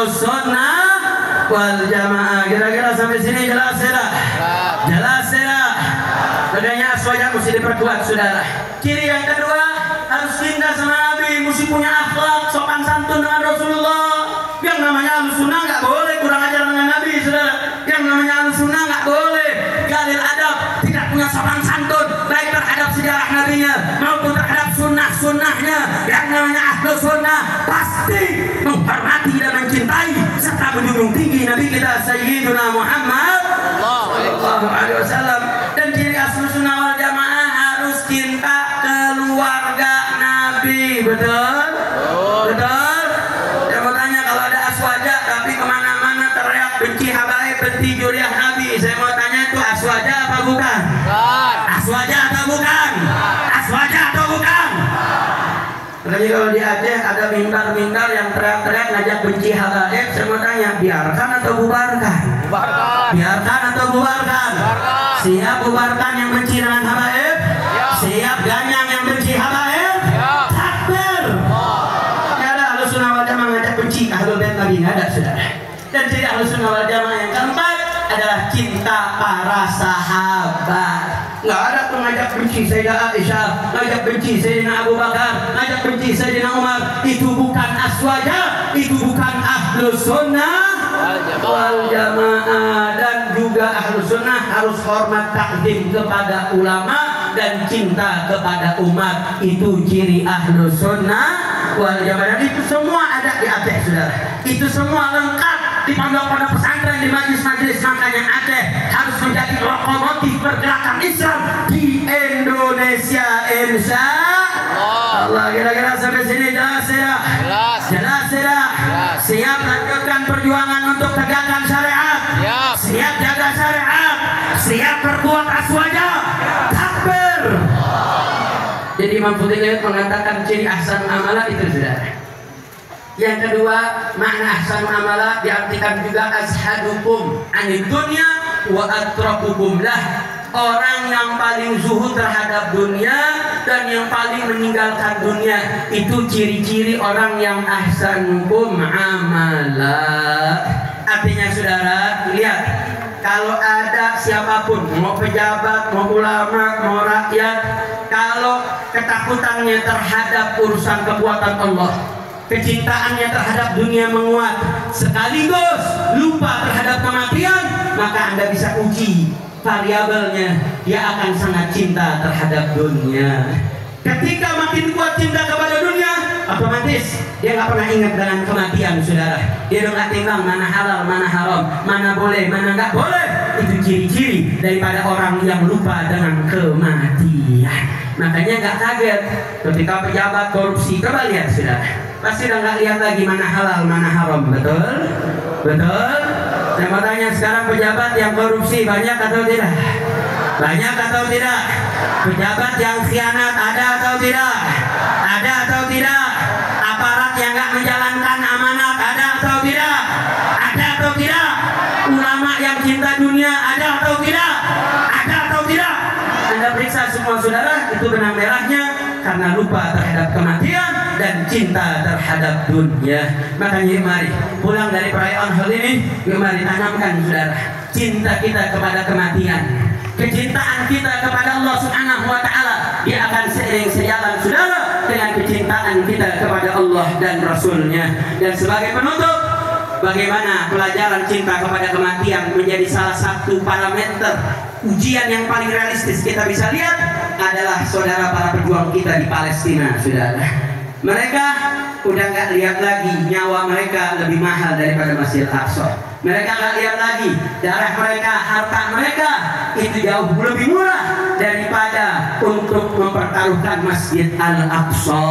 ahlus sunnah wal jamaah. Kira-kira sampai sini jelas ya? Jelas ya? Adanya aswaja mesti diperkuat, saudara. Ciri yang kedua, harus cinta sama Nabi, mesti punya akhlak sopan santun dengan Rasulullah. Yang namanya ahlus sunnah nggak boleh kurang ajar dengan Nabi, saudara. Yang namanya ahlus sunnah nggak boleh galil adab, tidak punya sopan santun baik terhadap sejarah nabinya maupun terhadap sunnah-sunnahnya. Yang namanya ahlus sunnah pasti menghormati dan mencintai serta menjunjung tinggi Nabi kita Sayyidina Muhammad sallallahu alaihi wasallam. Dan ciri ahlus sunnah wal jamaah harus cinta keluarga Nabi. Betul? Betul? Saya mau tanya, kalau ada aswaja tapi kemana-mana teriak benci habaib, benci juriah Nabi, saya mau tanya, itu aswaja apa bukan? Aswaja atau bukan? Aswaja atau bukan? Jadi kalau di Aceh ada mimbar-mimbar yang teriak-teriak ngajak benci habaib, saya mau tanya, biarkan atau bubarkan? Biarkan atau bubarkan? Siap bubarkan yang benci dengan habaib? Siap ganyang yang benci habaib? Takbir! Tidak ada ahlus sunnah wal jamaah ngajak benci ahlul bait Nabi, nggak ada, saudara. Dan ciri ahlus sunnah wal jamaah yang keempat adalah cinta para sahabat. Nggak ada tuh ngajak benci Sayyidah Aisyah, ngajak benci Sayyidina Abu Bakar, ngajak benci Sayyidina Umar. Itu bukan aswaja, itu bukan ahlus sunnah wal jamaah. Dan juga ahlus sunnah harus hormat takdim kepada ulama dan cinta kepada umat. Itu ciri ahlus sunnah wal jamaah. Dan itu semua ada di Aceh, saudara. Itu semua lengkap di pondok-pondok pesantren, di majelis-majelis. Makanya Aceh harus menjadi lokomotif pergerakan Islam di Indonesia, insya Allah. Kira-kira sampai sini jelas ya? Jelas ya? Siap lanjutkan perjuangan untuk tegakkan syariat? Siap jaga syariat? Siap berbuat aswaja? Takbir! Jadi Imam Fudail mengatakan ciri ahsan amalah itu, saudara. Yang kedua, makna ahsan amalah diartikan juga azhadukum anid dunya wa atrakukum lah. Orang yang paling zuhud terhadap dunia dan yang paling meninggalkan dunia, itu ciri-ciri orang yang ahsanukum amalah. Artinya, saudara, lihat, kalau ada siapapun, mau pejabat, mau ulama, mau rakyat, kalau ketakutannya terhadap urusan kekuatan Allah, kecintaannya terhadap dunia menguat, sekaligus lupa terhadap kematian, maka Anda bisa uji variabelnya, dia akan sangat cinta terhadap dunia. Ketika makin kuat cinta kepada dunia, otomatis dia nggak pernah ingat dengan kematian, saudara. Dia udah nggak timbang mana halal, mana haram, mana boleh, mana nggak boleh. Itu ciri-ciri daripada orang yang lupa dengan kematian. Makanya nggak kaget ketika pejabat korupsi. Coba lihat, saudara, pasti udah nggak lihat lagi mana halal, mana haram. Betul? Betul? Saya mau tanya sekarang, pejabat yang korupsi banyak atau tidak? Banyak atau tidak? Pejabat yang khianat ada atau tidak? Ada atau tidak? Aparat yang nggak menjalankan amanat ada atau tidak? Ada atau tidak? Ulama yang cinta dunia ada atau tidak? Ada atau tidak? Anda periksa semua, saudara, itu benang merahnya karena lupa terhadap kematian dan cinta terhadap dunia. Makanya mari pulang dari perayaan hal ini, mari tanamkan, saudara, cinta kita kepada kematian, kecintaan kita kepada Allah Subhanahu wa Ta'ala. Dia akan seiring sejalan, saudara, dengan kecintaan kita kepada Allah dan Rasulnya. Dan sebagai penutup, bagaimana pelajaran cinta kepada kematian menjadi salah satu parameter ujian yang paling realistis kita bisa lihat adalah saudara para pejuang kita di Palestina, saudara. Mereka udah nggak lihat lagi nyawa mereka lebih mahal daripada Masjid Al-Aqsa. Mereka nggak lihat lagi darah mereka, harta mereka itu jauh lebih murah daripada untuk mempertaruhkan Masjid Al-Aqsa.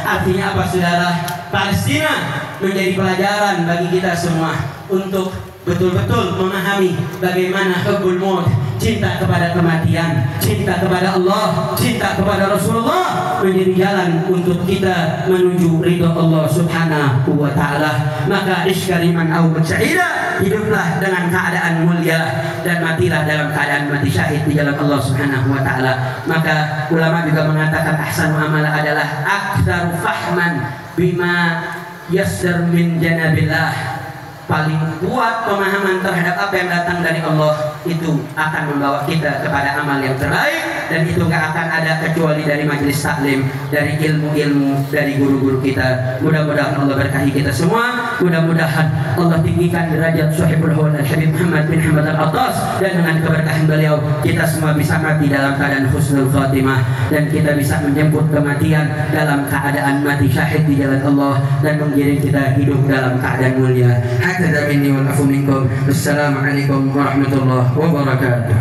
Artinya apa, saudara? Palestina menjadi pelajaran bagi kita semua untuk betul-betul memahami bagaimana hubbul maut, cinta kepada kematian, cinta kepada Allah, cinta kepada Rasulullah menjadi jalan untuk kita menuju ridho Allah Subhanahu wa Ta'ala. Maka iskariman au syahida, hiduplah dengan keadaan mulia dan matilah dalam keadaan mati syahid di jalan Allah Subhanahu wa Ta'ala. Maka ulama juga mengatakan ahsanu amala adalah aktsaru fahman bima yasr min janabillah paling kuat pemahaman terhadap apa yang datang dari Allah, itu akan membawa kita kepada amal yang terbaik, dan itu gak akan ada kecuali dari majelis taklim, dari ilmu-ilmu dari guru-guru kita. Mudah-mudahan Allah berkahi kita semua, mudah-mudahan Allah tinggikan derajat Sahibul Haul Habib Muhammad bin Hamad Al-Attas, dan dengan keberkahan beliau kita semua bisa mati dalam keadaan husnul khatimah, dan kita bisa menjemput kematian dalam keadaan mati syahid di jalan Allah, dan mengiring kita hidup dalam keadaan mulia. Hakadha minni wal afu minkum. Assalamualaikum warahmatullahi wabarakatuh.